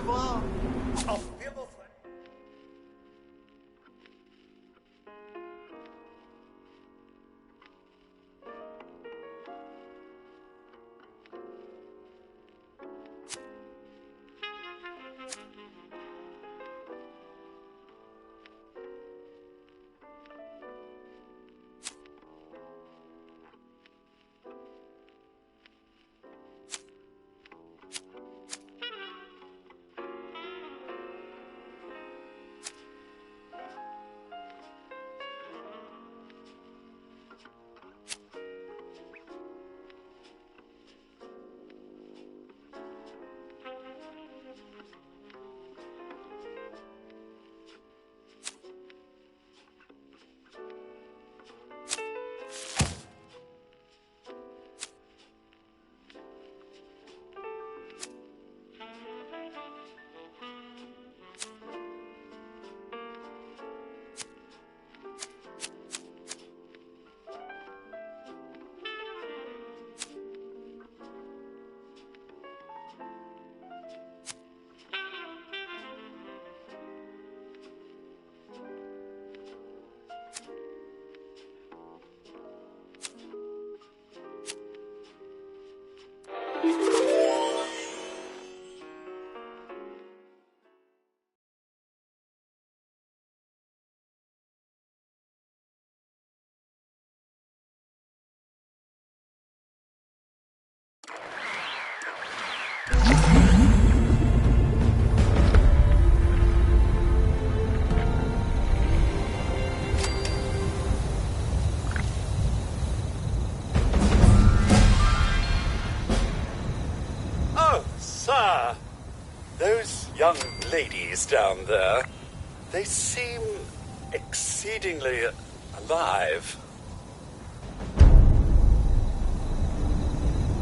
revoir. Auf Wiedersehen. Sir, those young ladies down there, they seem exceedingly alive.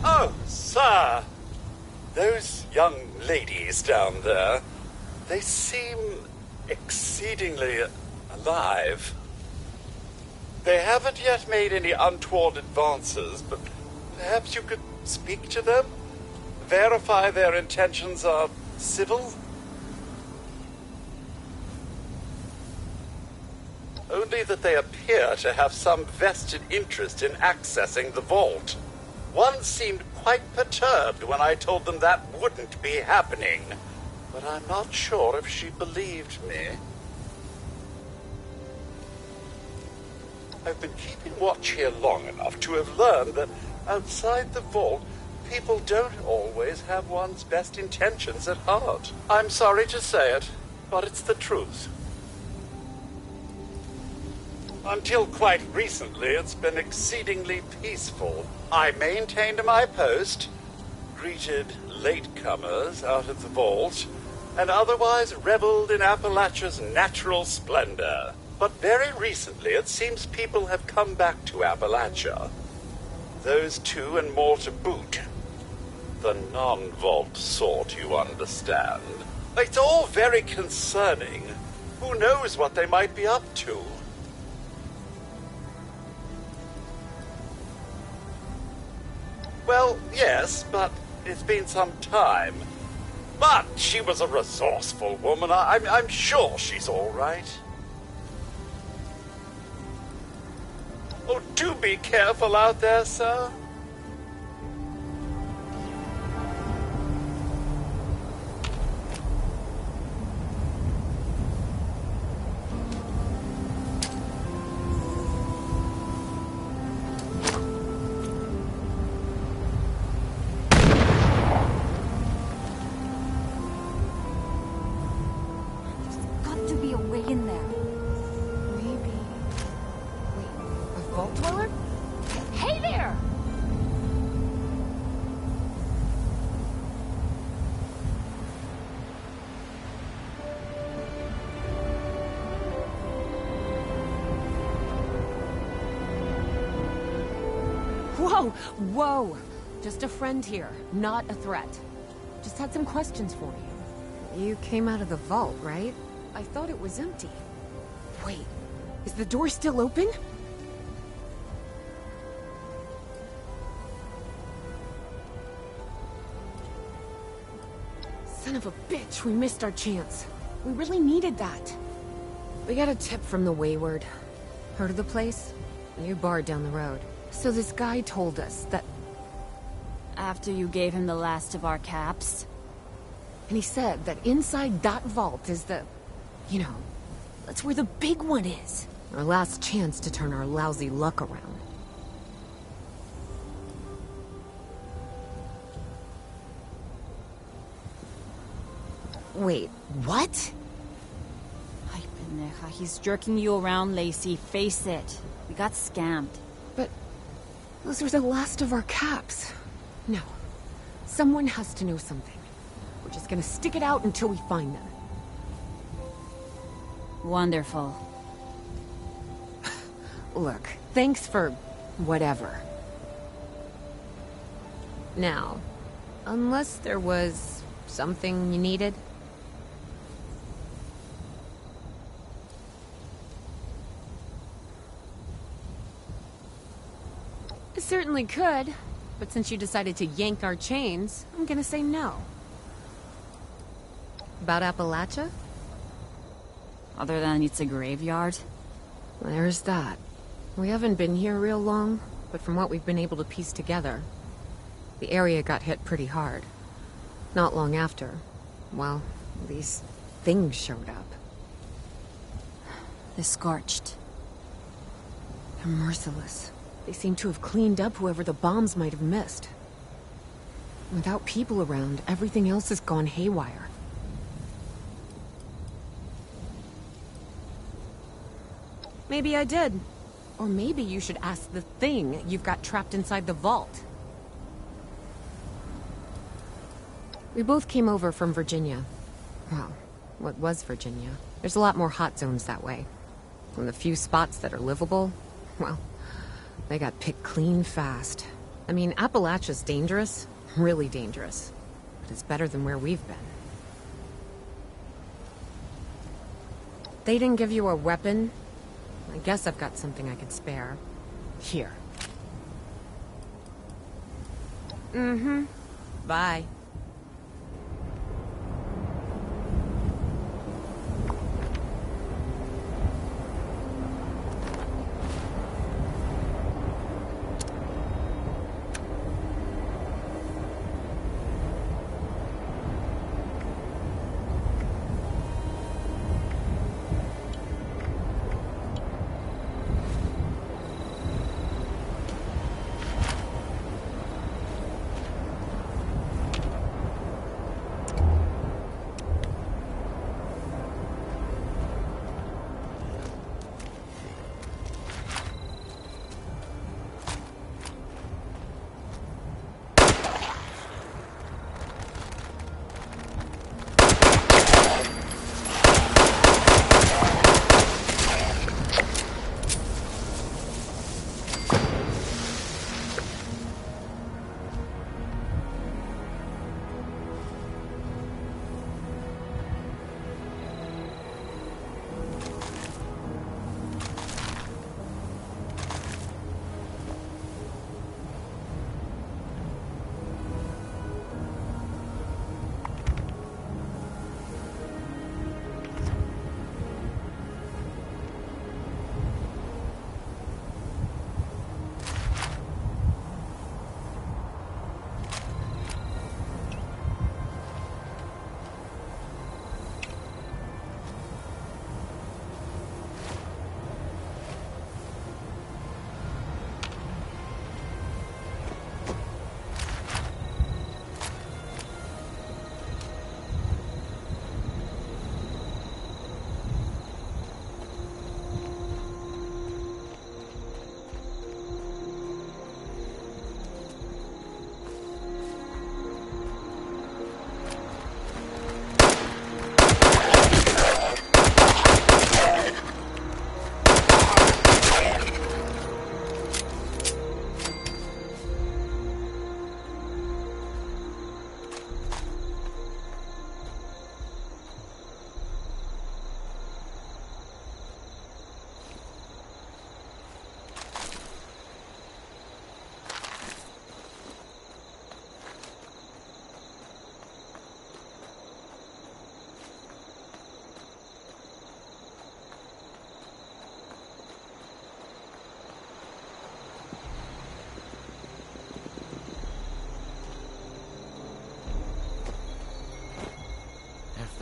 Oh, sir, those young ladies down there, they seem exceedingly alive. They haven't yet made any untoward advances, but perhaps you could speak to them? Verify their intentions are civil? Only that they appear to have some vested interest in accessing the vault. One seemed quite perturbed when I told them that wouldn't be happening, but I'm not sure if she believed me. I've been keeping watch here long enough to have learned that outside the vault, people don't always have one's best intentions at heart. I'm sorry to say it, but it's the truth. Until quite recently, it's been exceedingly peaceful. I maintained my post, greeted latecomers out of the vault, and otherwise reveled in Appalachia's natural splendor. But very recently, it seems people have come back to Appalachia. Those two and more to boot. The non-vault sort, you understand. It's all very concerning. Who knows what they might be up to? Well, yes, but it's been some time. But she was a resourceful woman. I'm sure she's all right. Oh, do be careful out there, sir. Whoa! Just a friend here, not a threat. Just had some questions for you. You came out of the vault, right? I thought it was empty. Wait, is the door still open? Son of a bitch, we missed our chance. We really needed that. We got a tip from the Wayward. Heard of the place? A new bar down the road. So this guy told us that... After you gave him the last of our caps? And he said that inside that vault is the... You know, that's where the big one is. Our last chance to turn our lousy luck around. Wait, what? Ay, pendeja, he's jerking you around, Lacey. Face it. We got scammed. But those are the last of our caps. No. Someone has to know something. We're just gonna stick it out until we find them. Wonderful. Look, thanks for... whatever. Now, unless there was something you needed? I certainly could, but since you decided to yank our chains, I'm gonna say no. About Appalachia? Other than it's a graveyard? There's that. We haven't been here real long, but from what we've been able to piece together, the area got hit pretty hard. Not long after, well, these things showed up. The Scorched. They're merciless. They seem to have cleaned up whoever the bombs might have missed. Without people around, everything else has gone haywire. Maybe I did. Or maybe you should ask the thing you've got trapped inside the vault. We both came over from Virginia. Well, what was Virginia? There's a lot more hot zones that way. And the few spots that are livable, well, they got picked clean fast. I mean, Appalachia's dangerous, really dangerous. But it's better than where we've been. They didn't give you a weapon? I guess I've got something I could spare. Here. Mm-hmm. Bye.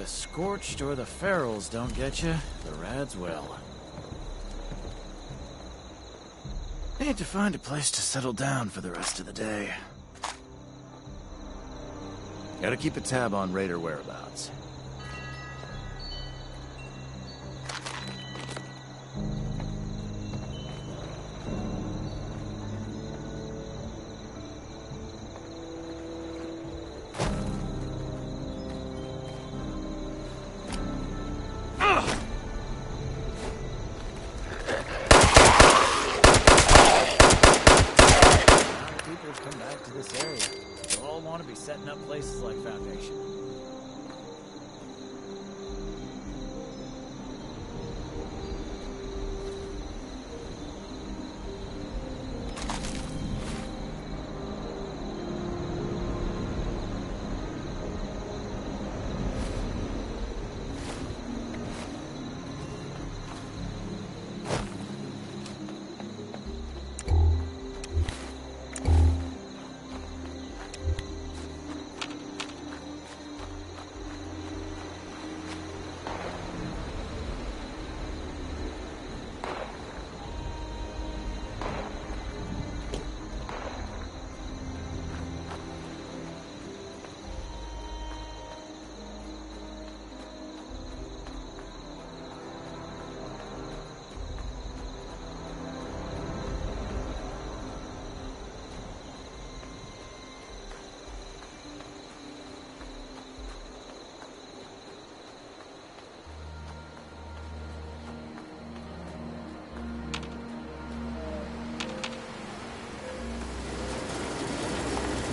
the Scorched or the Ferals don't get you, the Rads will. Need to find a place to settle down for the rest of the day. Gotta keep a tab on Raider whereabouts. Come back to this area. They'll all want to be setting up places like Foundation.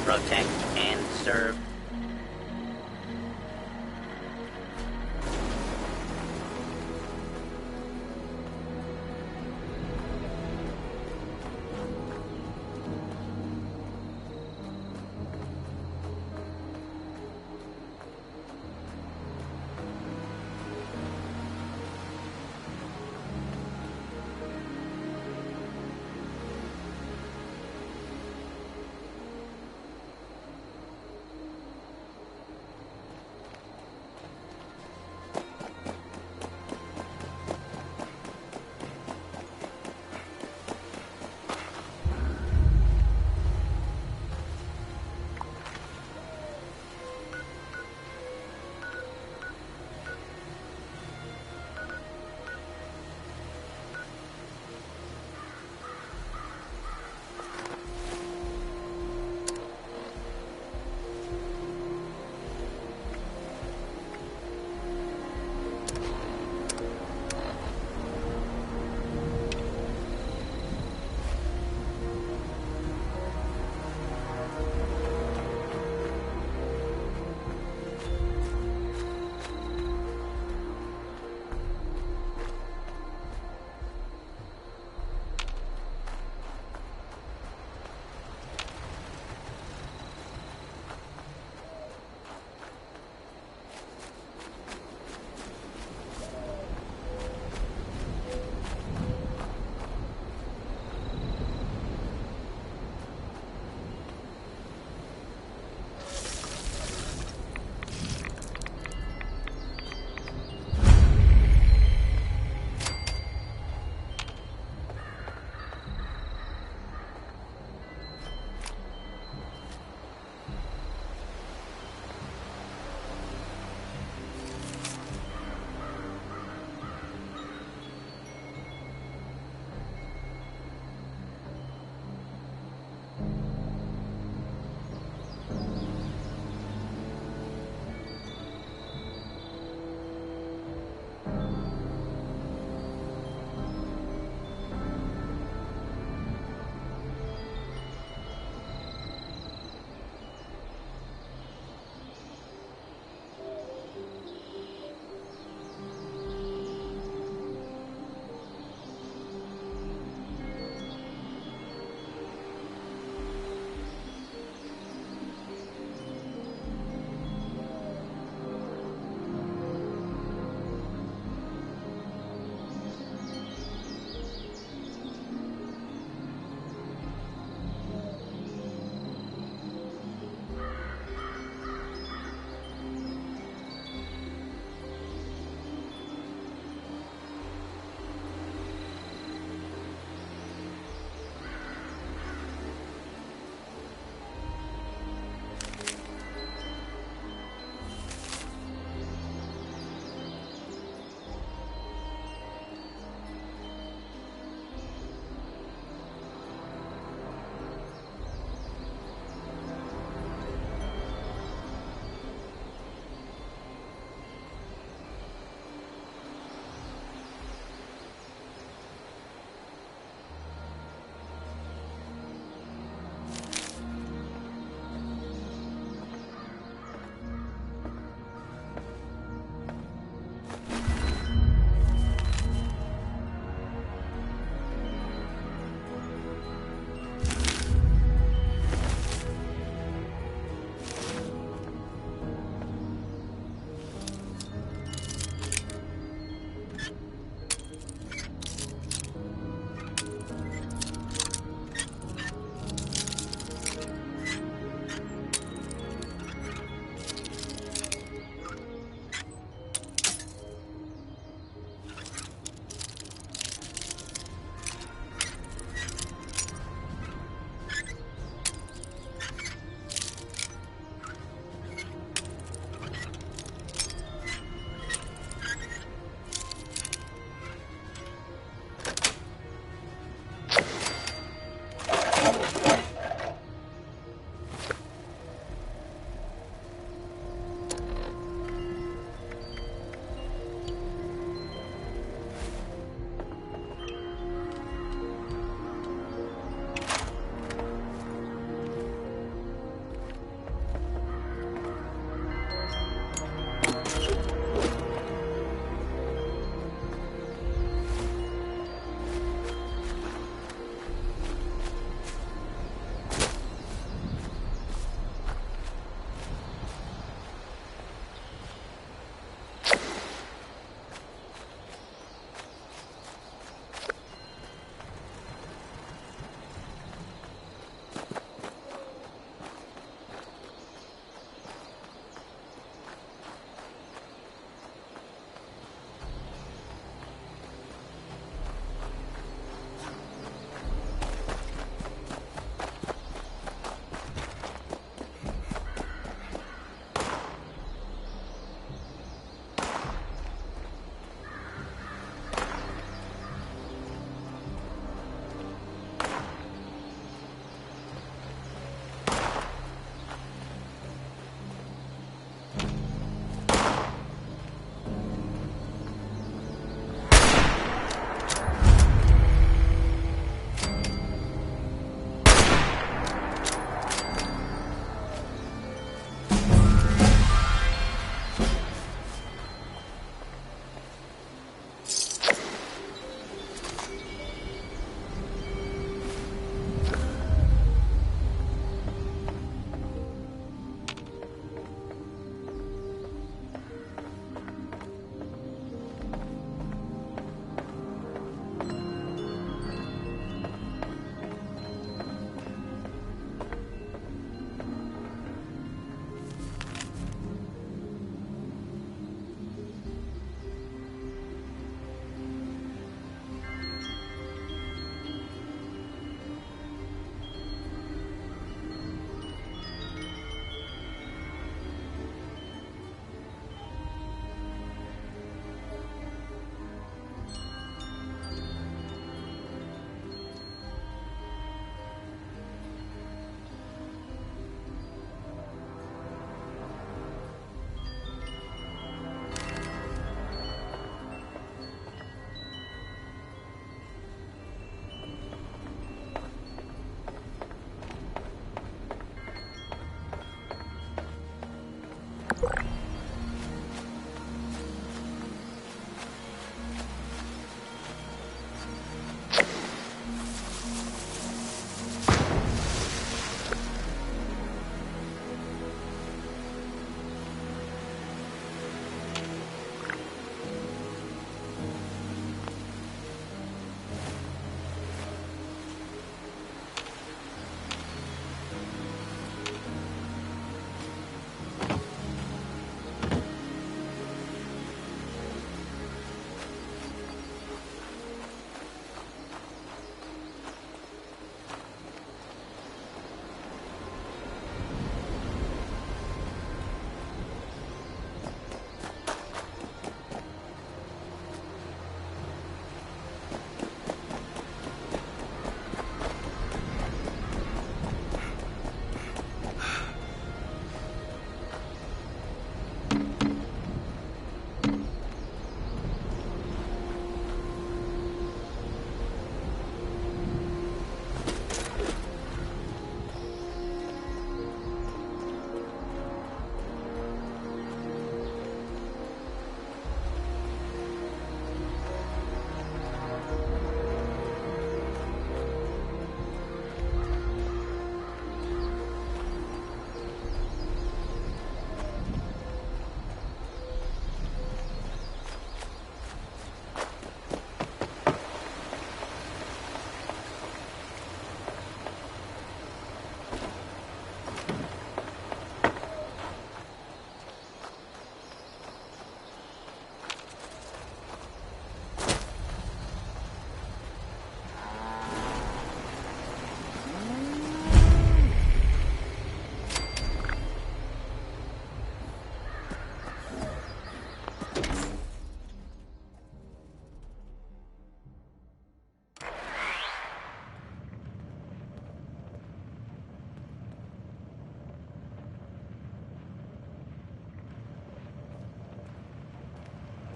Protect and serve.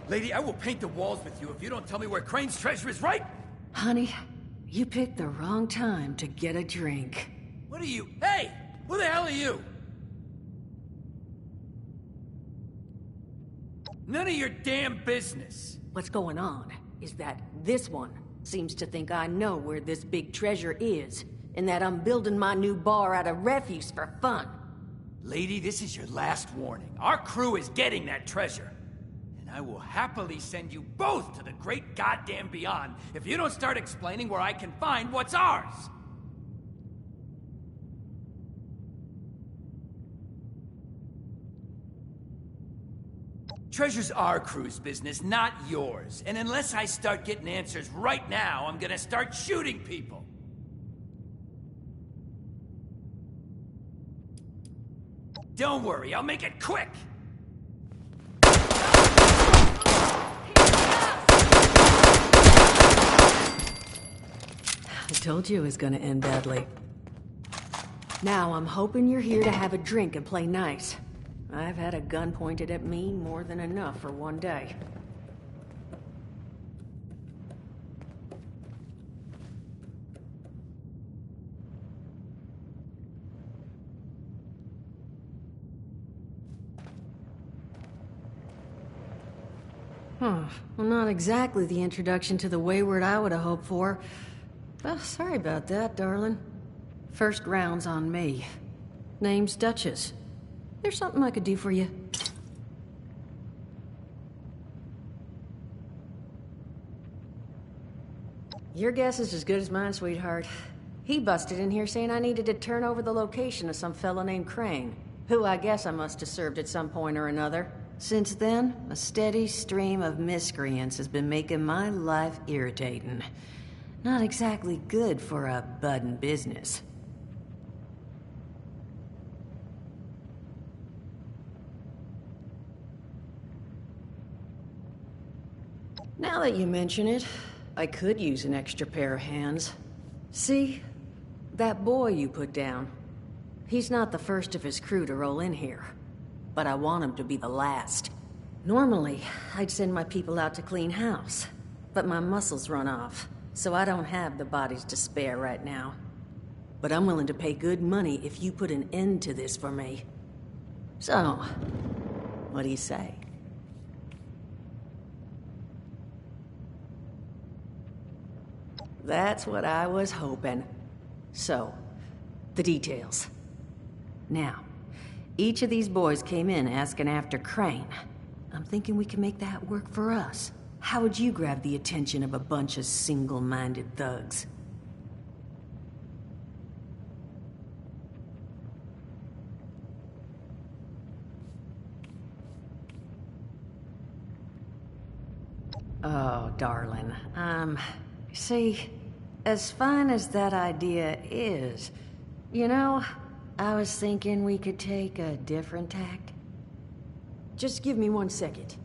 Lady, I will paint the walls with you if you don't tell me where Crane's treasure is, right? Honey, you picked the wrong time to get a drink. What are you? Hey! Who the hell are you? None of your damn business. What's going on is that this one seems to think I know where this big treasure is, and that I'm building my new bar out of refuse for fun. Lady, this is your last warning. Our crew is getting that treasure. And I will happily send you both to the great goddamn beyond if you don't start explaining where I can find what's ours. Treasure's our crew's business, not yours. And unless I start getting answers right now, I'm gonna start shooting people. Don't worry, I'll make it quick! I told you it was gonna end badly. Now I'm hoping you're here to have a drink and play nice. I've had a gun pointed at me more than enough for one day. Well, not exactly the introduction to the Wayward I would have hoped for. Well, sorry about that, darling. First round's on me. Name's Duchess. There's something I could do for you. Your guess is as good as mine, sweetheart. He busted in here saying I needed to turn over the location of some fellow named Crane, who I guess I must have served at some point or another. Since then, a steady stream of miscreants has been making my life irritating. Not exactly good for a budding business. Now that you mention it, I could use an extra pair of hands. See? That boy you put down. He's not the first of his crew to roll in here. But I want him to be the last. Normally, I'd send my people out to clean house. But my muscles run off, so I don't have the bodies to spare right now. But I'm willing to pay good money if you put an end to this for me. So, what do you say? That's what I was hoping. So, the details. Now, each of these boys came in asking after Crane. I'm thinking we can make that work for us. How would you grab the attention of a bunch of single-minded thugs? Oh, darling. See, as fine as that idea is, you know, I was thinking we could take a different tack. Just give me 1 second.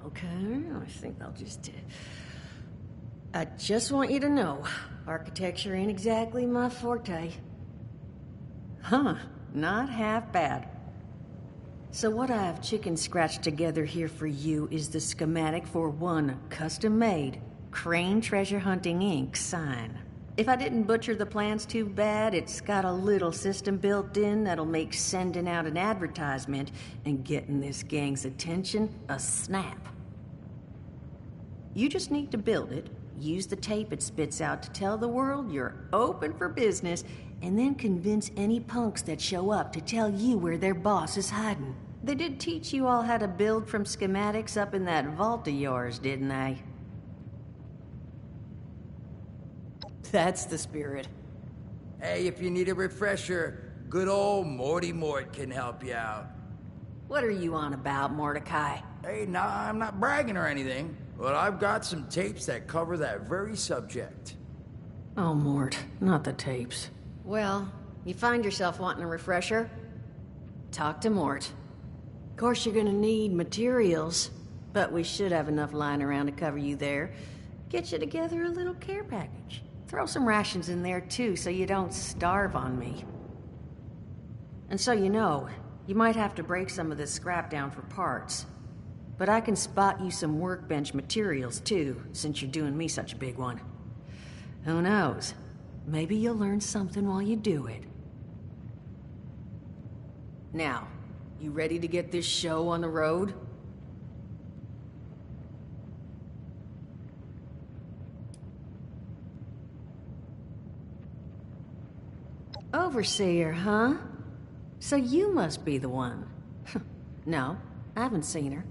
Okay, I think I'll just... I just want you to know, architecture ain't exactly my forte. Huh, not half bad. So what I've chicken scratched together here for you is the schematic for one custom-made Crane Treasure Hunting Inc. sign. If I didn't butcher the plans too bad, it's got a little system built in that'll make sending out an advertisement and getting this gang's attention a snap. You just need to build it, use the tape it spits out to tell the world you're open for business, and then convince any punks that show up to tell you where their boss is hiding. They did teach you all how to build from schematics up in that vault of yours, didn't they? That's the spirit. Hey, if you need a refresher, good old Morty Mort can help you out. What are you on about, Mordecai? Hey, nah, I'm not bragging or anything, but I've got some tapes that cover that very subject. Oh, Mort, not the tapes. Well, you find yourself wanting a refresher? Talk to Mort. Of course, you're gonna need materials, but we should have enough lying around to cover you there. Get you together a little care package. Throw some rations in there too, so you don't starve on me. And so you know, you might have to break some of this scrap down for parts. But I can spot you some workbench materials too, since you're doing me such a big one. Who knows? Maybe you'll learn something while you do it. Now, you ready to get this show on the road? Overseer, huh? So you must be the one. No, I haven't seen her.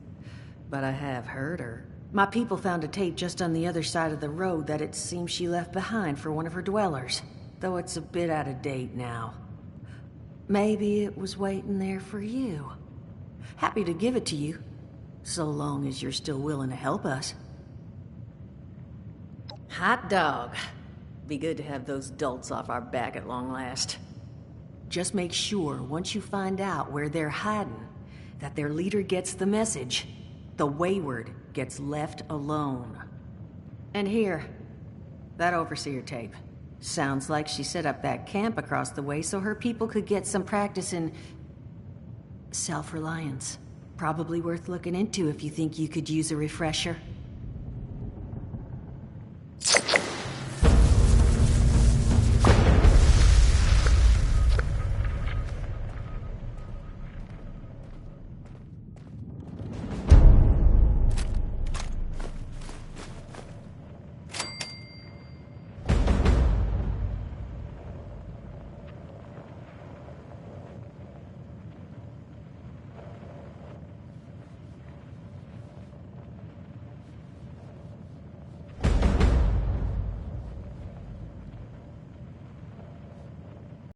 But I have heard her. My people found a tape just on the other side of the road that it seems she left behind for one of her dwellers. Though it's a bit out of date now. Maybe it was waiting there for you. Happy to give it to you. So long as you're still willing to help us. Hot dog. Be good to have those dolts off our back at long last. Just make sure, once you find out where they're hiding, that their leader gets the message. The wayward gets left alone. And here, that overseer tape. Sounds like she set up that camp across the way so her people could get some practice in self-reliance. Probably worth looking into if you think you could use a refresher.